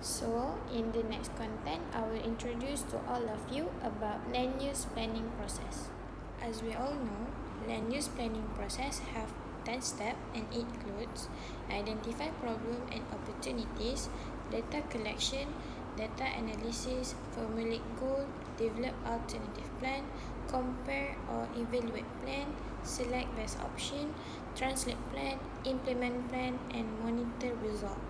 So, in the next content, I will introduce to all of you about land use planning process. As we all know, land use planning process have 10 steps and it includes identify problem and opportunities, data collection, data analysis, formulate goal, develop alternative plan, compare or evaluate plan, select best option, translate plan, implement plan, and monitor result.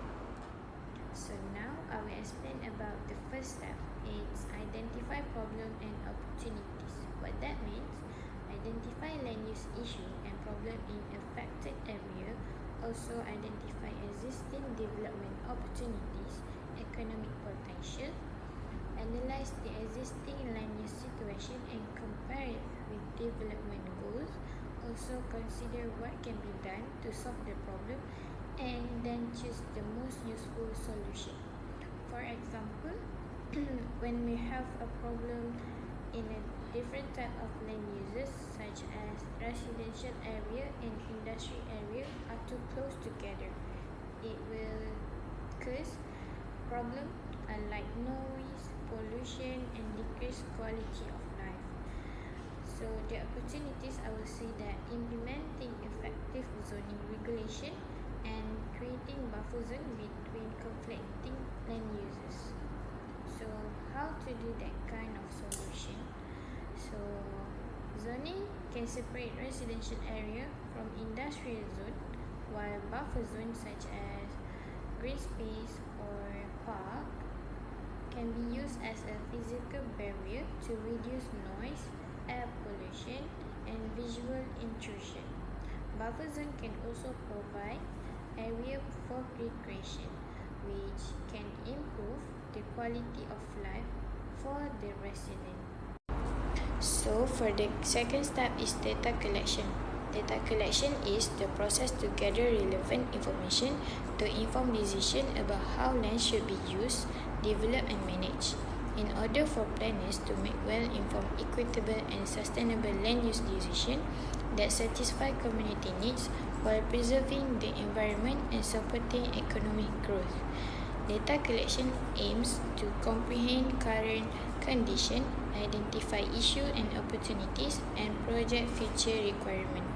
So now I will explain about the first step. It's identify problem and opportunities. What that means, identify land use issue and problem in affected area. Also identify existing development opportunities, economic potential. Analyze the existing land use situation and compare it with development goals. Also consider what can be done to solve the problem and then choose the most useful solution. For example, when we have a problem in a different type of land uses such as residential area and industry area are too close together, it will cause problem like noise, pollution, and decreased quality of life. So the opportunities, I will say that implementing effective zoning regulation and creating buffer zone between conflicting land uses. So how to do that kind of solution? So zoning can separate residential area from industrial zone, while buffer zones such as green space or park can be used as a physical barrier to reduce noise, air pollution, and visual intrusion. Buffer zone can also provide area for recreation, which can improve the quality of life for the resident. So for the second step is data collection. Data collection is the process to gather relevant information to inform decision about how land should be used, developed and managed. In order for planners to make well-informed, equitable and sustainable land use decisions that satisfy community needs while preserving the environment and supporting economic growth. Data collection aims to comprehend current conditions, identify issues and opportunities, and project future requirements.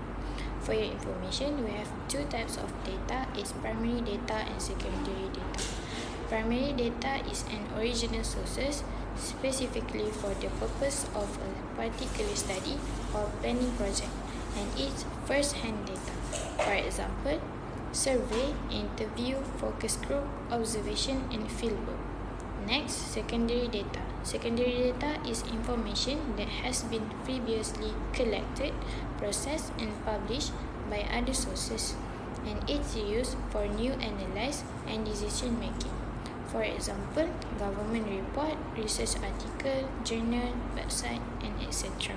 For your information, we have two types of data, it's primary data and secondary data. Primary data is an original source specifically for the purpose of a particular study or planning project, and it's first-hand data. For example, survey, interview, focus group, observation, and fieldwork. Next, secondary data. Secondary data is information that has been previously collected, processed, and published by other sources, and it's used for new analysis and decision making. For example, government report, research article, journal, website, and etc.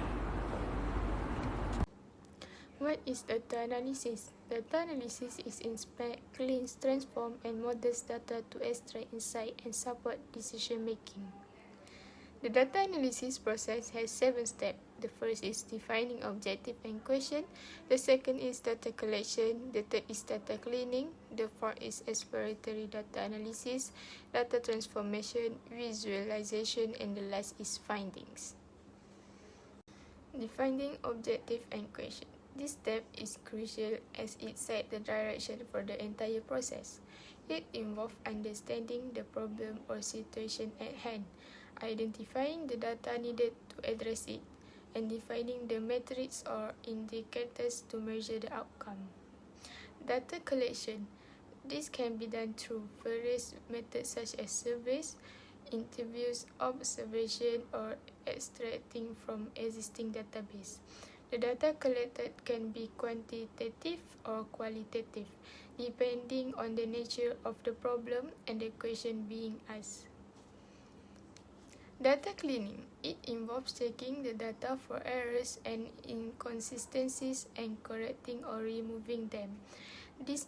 What is data analysis? Data analysis is inspect, cleanse, transform, and models data to extract insight and support decision making. The data analysis process has 7 steps. The first is defining objective and question. The second is data collection. The third is data cleaning. The fourth is exploratory data analysis, data transformation, visualization, and the last is findings. Defining objective and question. This step is crucial as it sets the direction for the entire process. It involves understanding the problem or situation at hand, identifying the data needed to address it, and defining the metrics or indicators to measure the outcome. Data collection. This can be done through various methods such as surveys, interviews, observation, or extracting from existing database. The data collected can be quantitative or qualitative, depending on the nature of the problem and the question being asked. Data cleaning. It involves checking the data for errors and inconsistencies and correcting or removing them. This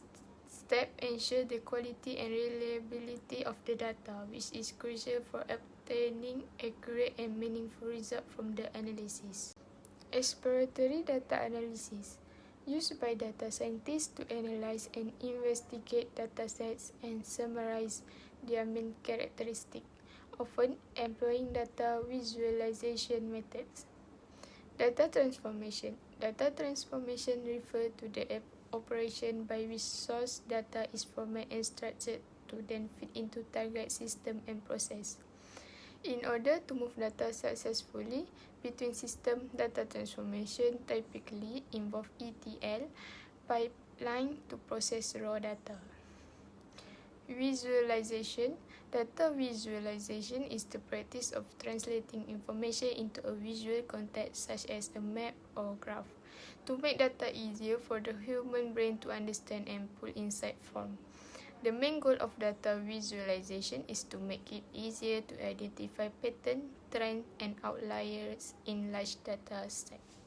step ensures the quality and reliability of the data, which is crucial for obtaining accurate and meaningful results from the analysis. Exploratory data analysis. Used by data scientists to analyze and investigate datasets and summarize their main characteristic, often employing data visualization methods. Data transformation. Data transformation refers to the operation by which source data is formatted and structured to then fit into target system and process. In order to move data successfully between system, data transformation typically involve ETL pipeline to process raw data. Visualization. Data visualization is the practice of translating information into a visual context such as a map or graph to make data easier for the human brain to understand and put inside form. The main goal of data visualization is to make it easier to identify patterns, trends, and outliers in large data sets.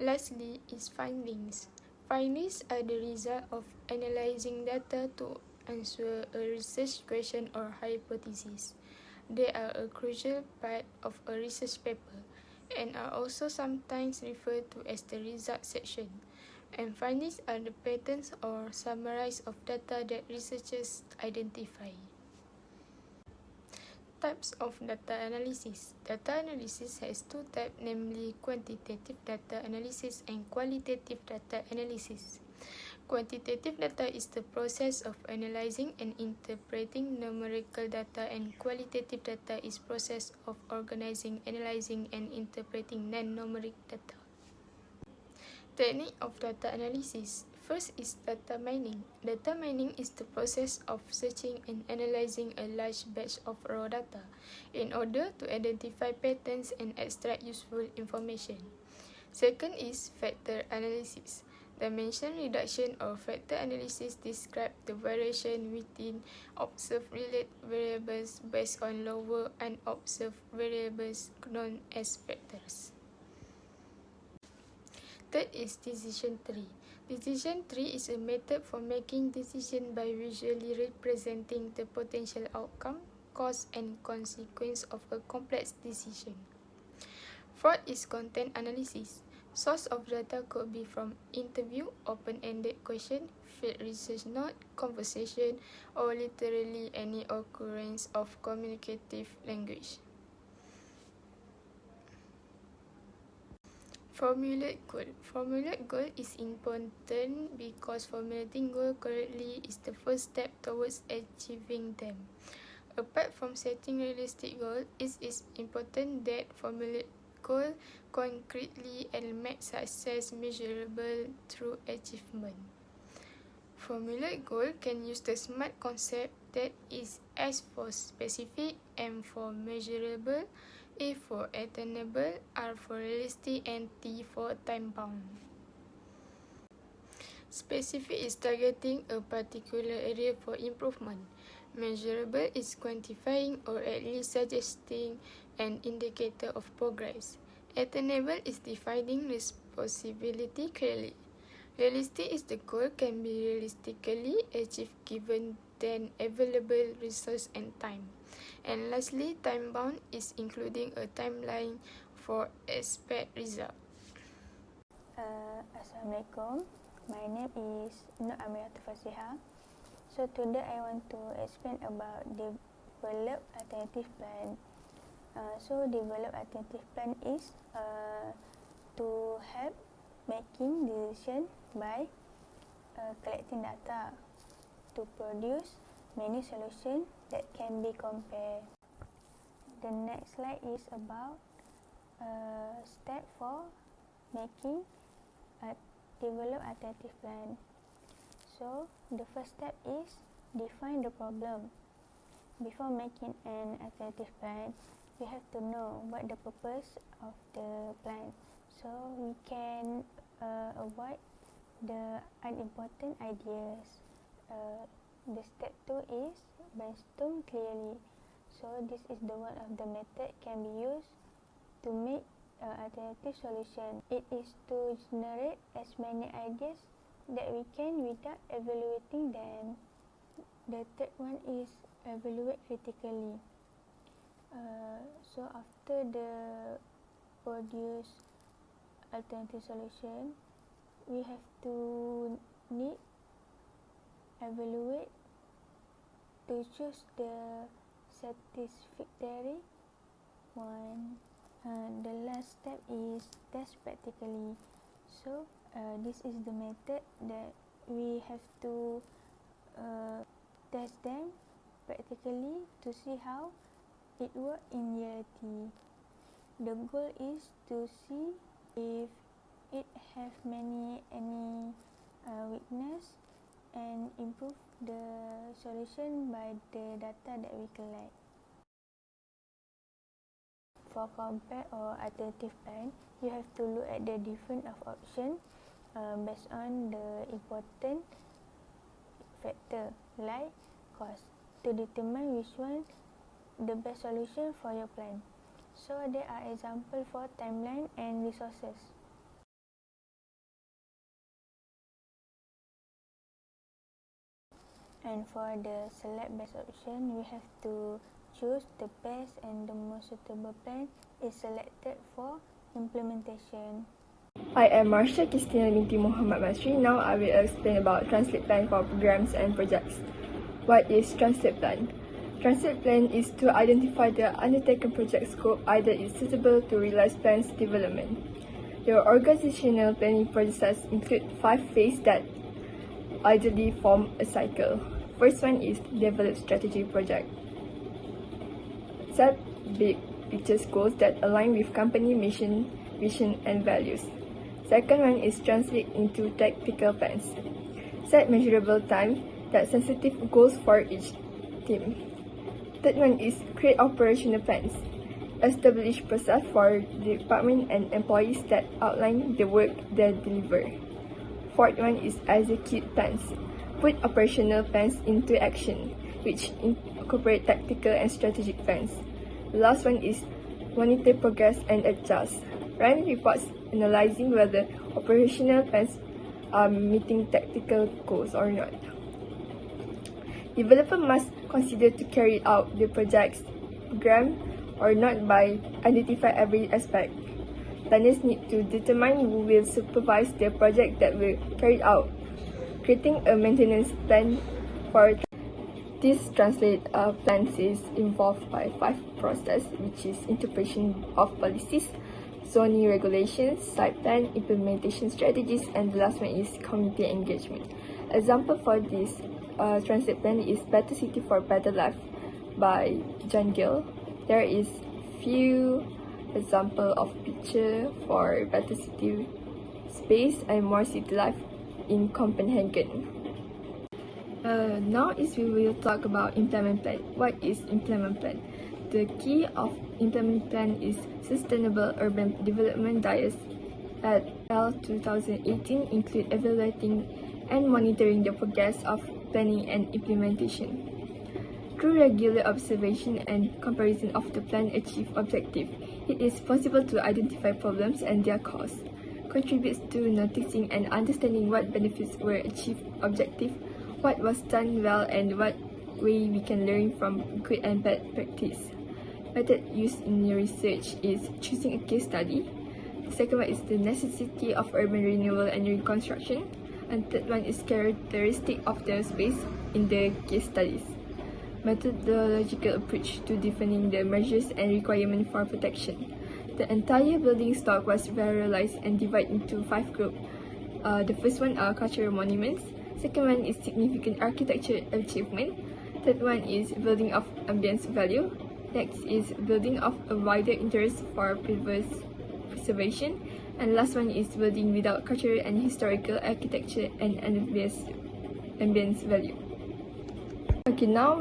Lastly is findings. Findings are the result of analyzing data to answer a research question or hypothesis. They are a crucial part of a research paper and are also sometimes referred to as the result section. And findings are the patterns or summaries of data that researchers identify. Types of data analysis. Data analysis has two types, namely quantitative data analysis and qualitative data analysis. Quantitative data is the process of analyzing and interpreting numerical data, and qualitative data is process of organizing, analyzing, and interpreting non-numeric data. Technique of data analysis. First is data mining. Data mining is the process of searching and analyzing a large batch of raw data in order to identify patterns and extract useful information. Second is factor analysis. Dimension reduction or factor analysis describes the variation within observed variables based on lower unobserved variables known as factors. Third is decision tree. Decision tree is a method for making decisions by visually representing the potential outcome, cause, and consequence of a complex decision. Fourth is content analysis. Source of data could be from interview, open-ended question, field research note, conversation, or literally any occurrence of communicative language. Formulate goal. Formulate goal is important because formulating goal correctly is the first step towards achieving them. Apart from setting realistic goals, it is important that formulate goal concretely and make success measurable through achievement. Formulate goal can use the SMART concept, that is S for specific, M for measurable, A for attainable, R for realistic, and T for time-bound. Specific is targeting a particular area for improvement. Measurable is quantifying or at least suggesting an indicator of progress. Attainable is defining responsibility clearly. Realistic is the goal can be realistically achieved given then available resource and time. And lastly, time-bound is including a timeline for expect result. Assalamualaikum. My name is Nur Aminatul Fasiha. So today I want to explain about develop alternative plan. Develop alternative plan is to help making decision by collecting data to produce many solutions that can be compared. The next slide is about step for making a develop alternative plan. So the first step is define the problem. Before making an alternative plan, we have to know what the purpose of the plan, so we can avoid the unimportant ideas. The step 2 is brainstorm clearly. So this is the one of the method can be used to make alternative solution. It is to generate as many ideas that we can without evaluating them. The third one is evaluate critically. So after the produce alternative solution, we have to need evaluate to choose the satisfactory one. The last step is test practically. So this is the method that we have to test them practically to see how it works in reality. The goal is to see if it have any weakness and improve the solution by the data that we collect. For compare or alternative plan, you have to look at the different of option based on the important factor like cost to determine which one the best solution for your plan. So there are examples for timeline and resources. And for the select best option, we have to choose the best and the most suitable plan is selected for implementation. I am Marsha Christina binti Muhammad Masri. Now I will explain about translate plan for programs and projects. What is translate plan? Translate plan is to identify the undertaken project scope, either is suitable to realize plans development. The organizational planning process includes 5 phases that ideally form a cycle. First one is develop strategy project. Set big picture goals that align with company mission, vision and values. Second one is translate into tactical plans. Set measurable time that sensitive goals for each team. Third one is create operational plans. Establish process for the department and employees that outline the work they deliver. Fourth one is execute plans. Put operational plans into action, which incorporate tactical and strategic plans. The last one is monitor progress and adjust. Run reports analyzing whether operational plans are meeting tactical goals or not. Developer must consider to carry out the project's program or not by identify every aspect. Planners need to determine who will supervise the project that will carry out, creating a maintenance plan for this translate plans is involved by 5 processes, which is interpretation of policies, zoning regulations, site plan, implementation strategies, and the last one is community engagement. Example for this translate plan is Better City for Better Life by John Gill. There is few example of picture for better city space and more city life in Copenhagen. Now we will talk about implement plan. What is implement plan? The key of implement plan is sustainable urban development diets at L 2018 include evaluating and monitoring the progress of planning and implementation. Through regular observation and comparison of the plan achieved objective, it is possible to identify problems and their cause, contributes to noticing and understanding what benefits were achieved objective, what was done well and what way we can learn from good and bad practice. Method used in research is choosing a case study. The second one is the necessity of urban renewal and reconstruction. And third one is characteristic of the space in the case studies. Methodological approach to defining the measures and requirements for protection. The entire building stock was visualized and divided into 5 groups. The first one are cultural monuments. Second one is significant architecture achievement. Third one is building of ambience value. Next is building of a wider interest for preservation. And last one is building without cultural and historical architecture and ambience value. Okay, now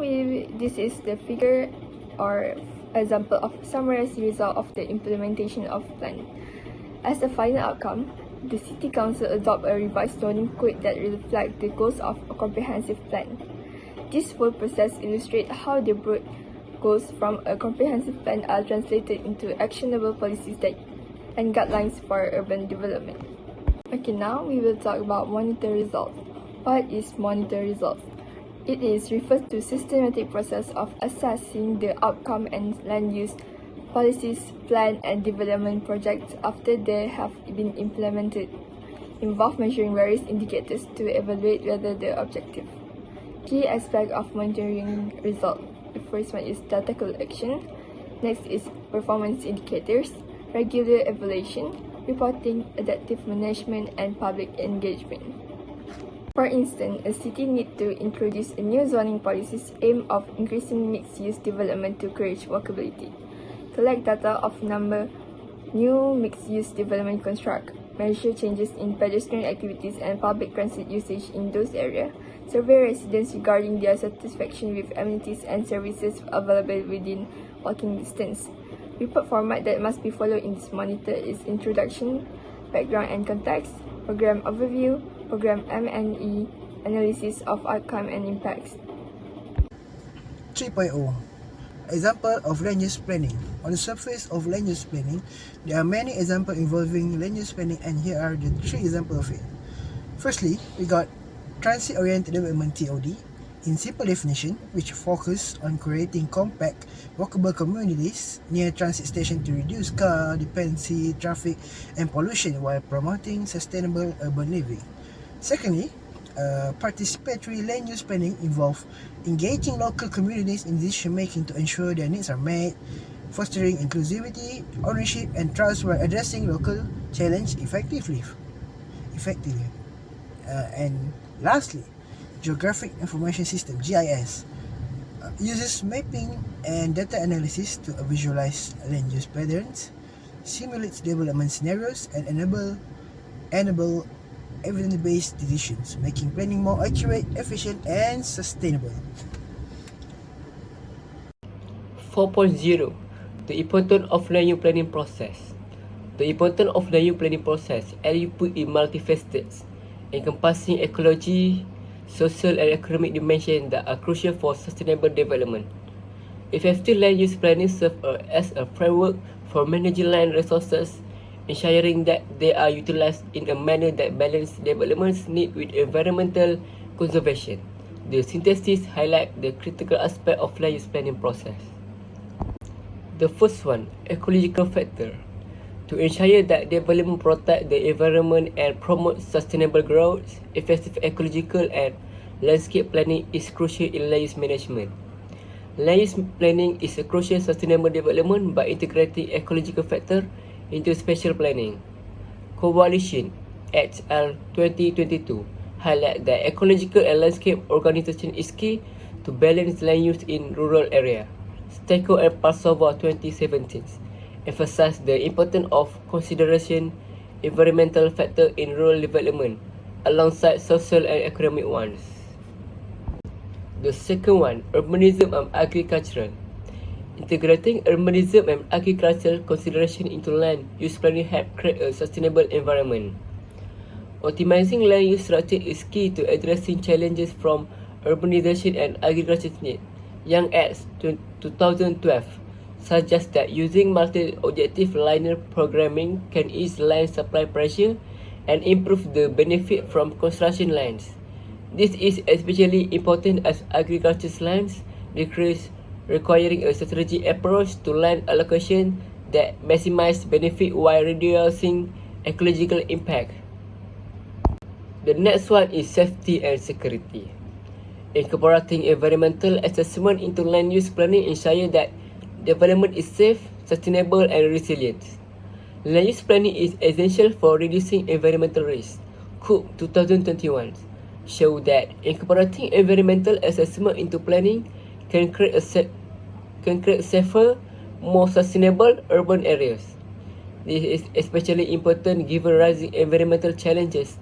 this is the figure or example of summarized result of the implementation of plan. As a final outcome, the City Council adopt a revised zoning code that reflect the goals of a comprehensive plan. This whole process illustrates how the broad goals from a comprehensive plan are translated into actionable policies and guidelines for urban development. Okay, now we will talk about monitor results. What is monitor results? It refers to systematic process of assessing the outcome and land use policies, plan and development projects after they have been implemented. Involve measuring various indicators to evaluate whether the objective. Key aspect of monitoring result. The first one is data collection. Next is performance indicators, regular evaluation, reporting, adaptive management, and public engagement. For instance, a city needs to introduce a new zoning policies aimed of increasing mixed-use development to encourage walkability. Collect data of number new mixed-use development construct, measure changes in pedestrian activities and public transit usage in those areas, survey residents regarding their satisfaction with amenities and services available within walking distance. Report format that must be followed in this monitor is introduction, background and context, program overview, program M&E, analysis of outcome and impacts. 3.0 Example of land use planning. On the surface of land use planning, there are many examples involving land use planning, and here are the 3 examples of it. Firstly, we got transit-oriented development (TOD). In simple definition, which focus on creating compact, walkable communities near transit stations to reduce car dependency, traffic, and pollution while promoting sustainable urban living. Secondly, participatory land use planning involves engaging local communities in decision-making to ensure their needs are met, fostering inclusivity, ownership, and trust while addressing local challenges effectively. And lastly, Geographic Information System (GIS) uses mapping and data analysis to visualize land use patterns, simulates development scenarios, and enable evidence-based decisions, making planning more accurate, efficient, and sustainable. 4.0 The importance of land use planning process. The importance of land use planning process as you put in multifacets, encompassing ecology, social and economic dimensions that are crucial for sustainable development. Effective land use planning serves as a framework for managing land resources, ensuring that they are utilized in a manner that balances development's need with environmental conservation. The synthesis highlights the critical aspect of land use planning process. The first one, ecological factor. To ensure that development protects the environment and promotes sustainable growth, effective ecological and landscape planning is crucial in land use management. Land use planning is a crucial sustainable development by integrating ecological factor into spatial planning. Coalition et al. 2022 highlight that ecological and landscape organization is key to balance land use in rural area. Steko and Pasova 2017 emphasized the importance of consideration environmental factor in rural development alongside social and economic ones. The second one, urbanism and agricultural. Integrating urbanism and agricultural consideration into land use planning help create a sustainable environment. Optimizing land use structure is key to addressing challenges from urbanization and agriculture needs. Young et 2012 suggests that using multi-objective linear programming can ease land supply pressure and improve the benefit from construction lands. This is especially important as agriculture lands decrease, requiring a strategic approach to land allocation that maximizes benefit while reducing ecological impact. The next one is safety and security. Incorporating environmental assessment into land use planning ensures that development is safe, sustainable, and resilient. Land use planning is essential for reducing environmental risk. Cook 2021 show that incorporating environmental assessment into planning can create safer, more sustainable urban areas. This is especially important given rising environmental challenges,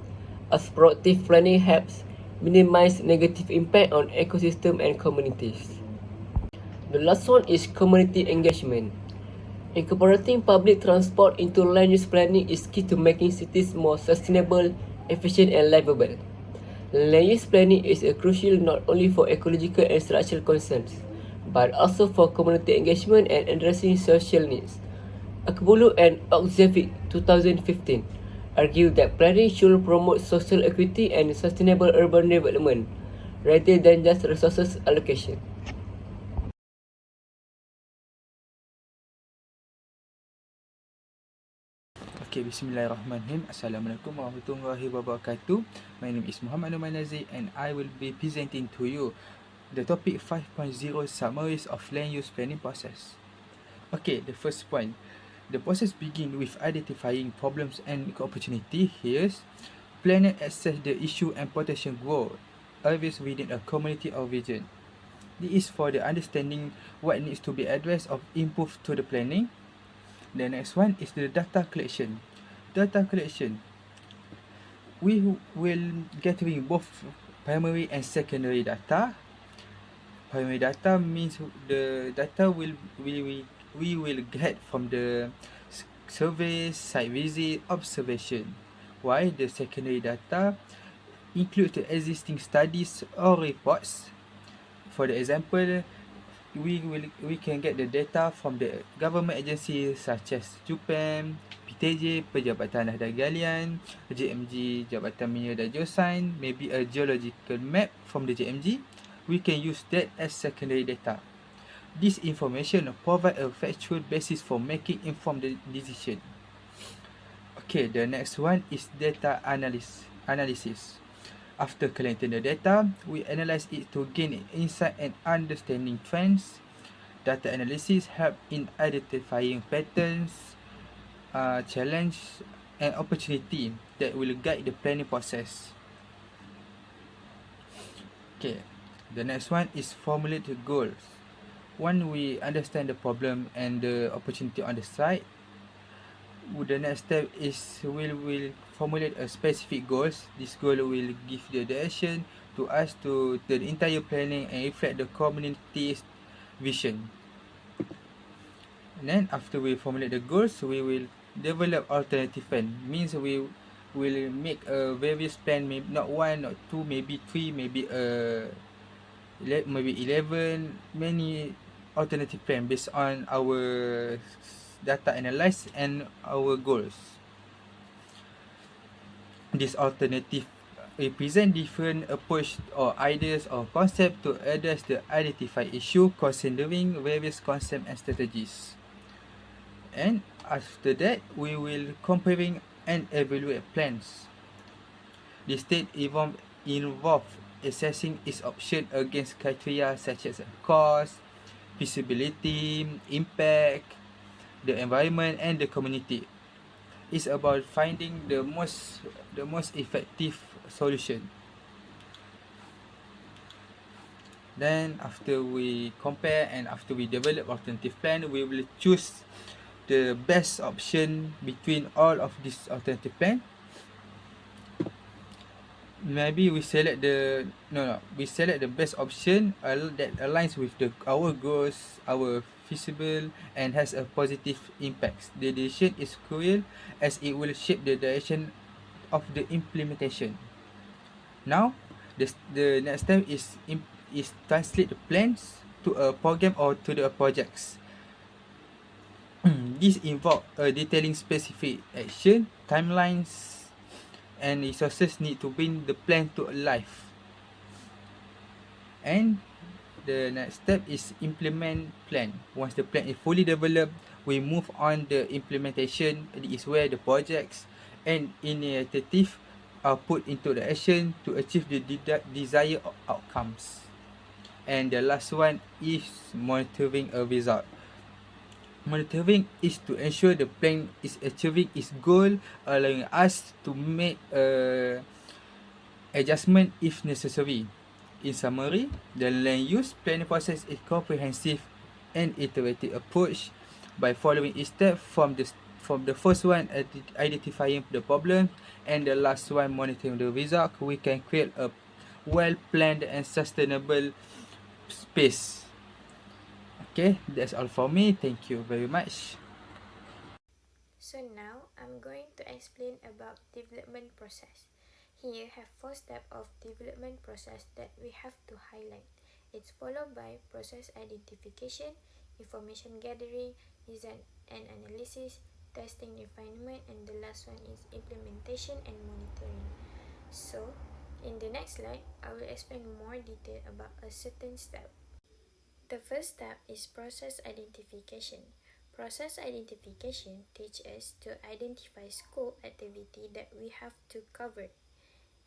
as proactive planning helps minimize negative impact on ecosystem and communities. The last one is community engagement. Incorporating public transport into land use planning is key to making cities more sustainable, efficient, and livable. Land use planning is crucial not only for ecological and structural concerns, but also for community engagement and addressing social needs. Akbulu and Okzevic 2015 argue that planning should promote social equity and sustainable urban development, rather than just resources allocation. Okay, bismillahirrahmanirrahim. Assalamualaikum warahmatullahi wabarakatuh. My name is Muhammad Noman Nazir and I will be presenting to you the topic 5.0 summaries of land use planning process. Okay, the first point. The process begins with identifying problems and opportunity. Here's planner assess the issue and potential growth areas within a community or region. This is for the understanding what needs to be addressed or improved to the planning. The next one is the data collection. Data collection. We will gathering both primary and secondary data. Primary data means the data we will get from the surveys, site visit, observation. While the secondary data includes the existing studies or reports. For the example, we can get the data from the government agencies such as JUPAM, PTJ, Pejabat Tanah dan Galian, JMG, Jabatan Mineral dan Geosains, maybe a geological map from the JMG. We can use that as secondary data. This information provide a factual basis for making informed decision. Okay, the next one is data analysis. After collecting the data, we analyze it to gain insight and understanding trends. Data analysis help in identifying patterns, challenge, and opportunity that will guide the planning process. Okay, the next one is formulate the goals. When we understand the problem and the opportunity on the site, the next step is we'll formulate a specific goals. This goal will give the direction to us to the entire planning and reflect the community's vision. And then after we formulate the goals, we will develop alternative plan. Means we will make a various plan, maybe not one, not two, maybe three, maybe 11, many alternative plan based on our data analysis and our goals. This alternative represent different approach or ideas or concept to address the identified issue considering various concepts and strategies. And after that, we will comparing and evaluate plans. This stage involve assessing its option against criteria such as cost, feasibility, impact, the environment, and the community. It's about finding the most effective solution. Then after we compare and after we develop alternative plan, we will choose the best option between all of these alternative plan. Maybe we select we select the best option that aligns with our goals, our feasible, and has a positive impact. The decision is crucial as it will shape the direction of the implementation. Now, the next step is translate the plans to a program or to the projects. This involve detailing specific action, timelines, and resources need to bring the plan to life. And the next step is implement plan. Once the plan is fully developed, we move on the implementation. It is where the projects and initiative are put into the action to achieve the desired outcomes. And the last one is monitoring a result. Monitoring is to ensure the plan is achieving its goal, allowing us to make adjustment if necessary. In summary, the land use planning process is comprehensive and iterative approach. By following each step from the first one identifying the problem and the last one monitoring the result, we can create a well-planned and sustainable space. Okay, that's all for me. Thank you very much. So now I'm going to explain about development process. Here have 4 steps of development process that we have to highlight. It's followed by process identification, information gathering, design and analysis, testing refinement, and the last one is implementation and monitoring. So in the next slide, I will explain more detail about a certain step. The first step is process identification. Process identification teaches us to identify scope activity that we have to cover.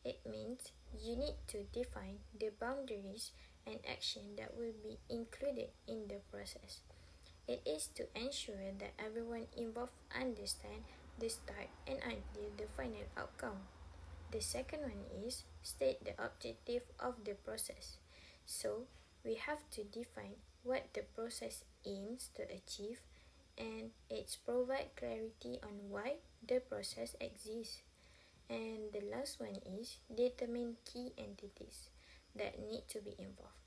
It means you need to define the boundaries and action that will be included in the process. It is to ensure that everyone involved understand the start and until the final outcome. The second one is state the objective of the process. So, we have to define what the process aims to achieve and it's provide clarity on why the process exists. And the last one is determine key entities that need to be involved.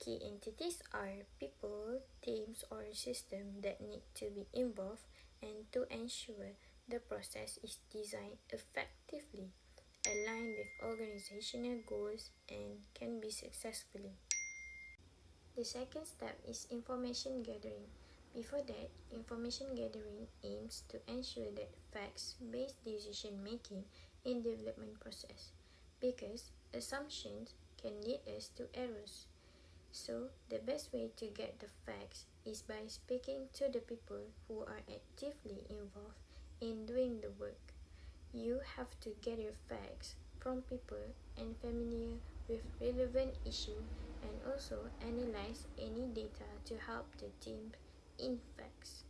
Key entities are people, teams, or systems that need to be involved and to ensure the process is designed effectively, aligned with organizational goals, and can be successfully. The second step is information gathering. Before that, information gathering aims to ensure that facts-based decision making in development process because assumptions can lead us to errors. So, the best way to get the facts is by speaking to the people who are actively involved in doing the work. You have to gather facts from people and familiar with relevant issue and also analyze any data to help the team in facts.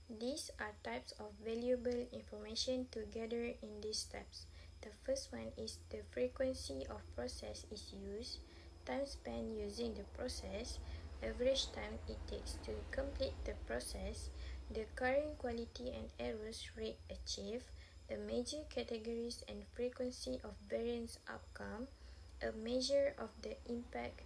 These are types of valuable information to gather in these steps. The first one is the frequency of process is used, time spent using the process, average time it takes to complete the process, the current quality and errors rate achieved, the major categories and frequency of variance outcome, a measure of the impact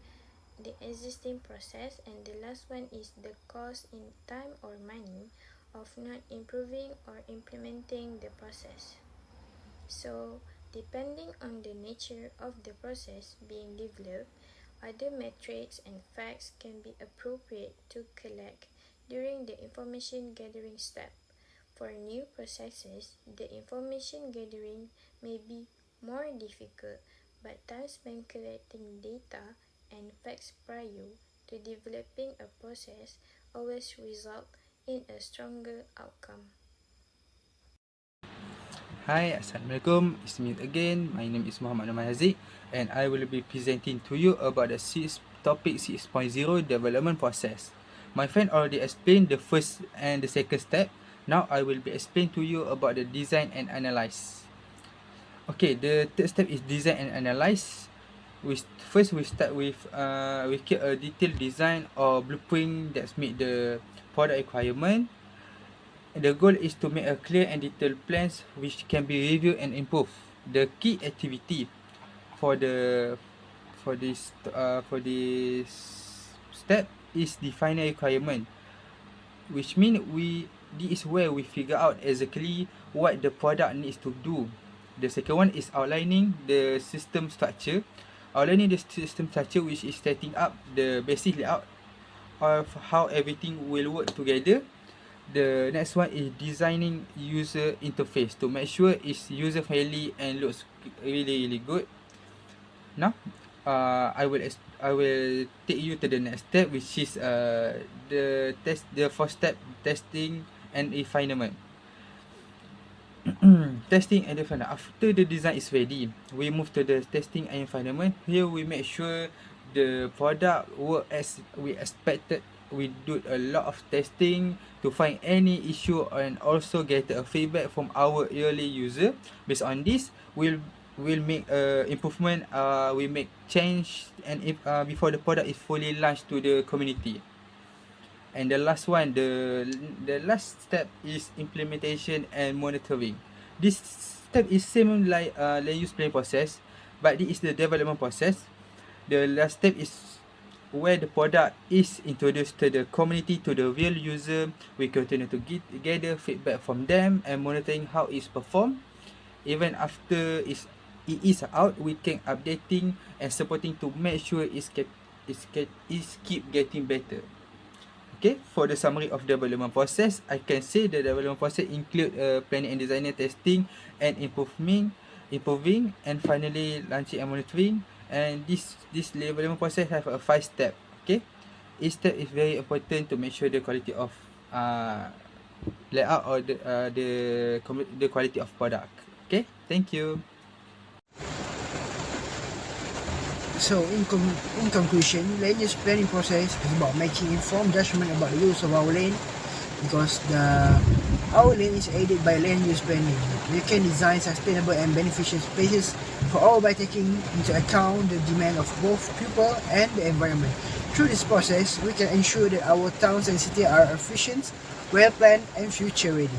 the existing process, and the last one is the cost in time or money of not improving or implementing the process. So, depending on the nature of the process being developed, other metrics and facts can be appropriate to collect during the information gathering step. For new processes, the information gathering may be more difficult, but time spent collecting data and facts prior to developing a process always result in a stronger outcome. Hi, Assalamualaikum. It's me again. My name is Muhammad Noman Haziq and I will be presenting to you about the topic 6.0 development process. My friend already explained the first and the second step. Now I will be explaining to you about the design and analyze. Okay, the third step is design and analyze. First we start with we create a detailed design or blueprint that's meet the product requirement. The goal is to make a clear and detailed plans which can be reviewed and improved. The key activity for the for this step is defining requirement, which means this is where we figure out exactly what the product needs to do. The second one is outlining the system structure. Outlining the system structure, which is setting up the basic layout of how everything will work together. The next one is designing user interface to make sure it's user friendly and looks really good. Now, I will take you to the next step, which is the first step, testing and refinement. Testing and refinement. After the design is ready, we move to the testing and refinement. Here we make sure the product work as we expected. We do a lot of testing to find any issue and also get a feedback from our early user. Based on this, we'll make improvement. We make change and before the product is fully launched to the community. And the last one, the last step is implementation and monitoring. This step is same like land use planning process, but this is the development process. The last step is where the product is introduced to the community, to the real user. We continue to gather feedback from them and monitoring how it's performed. Even after it is out, we can updating and supporting to make sure it's keep getting better. Okay, for the summary of development process, I can say the development process include planning and designing, testing and improving, and finally launching and monitoring. And this development process have a 5 step. Okay, Each step is very important to make sure the quality of layout or the quality of product. Okay, thank you. So in conclusion, land use planning process is about making informed judgment about the use of our land, because our land is aided by land use planning. We can design sustainable and beneficial spaces for all by taking into account the demand of both people and the environment. Through this process, we can ensure that our towns and cities are efficient, well planned, and future ready.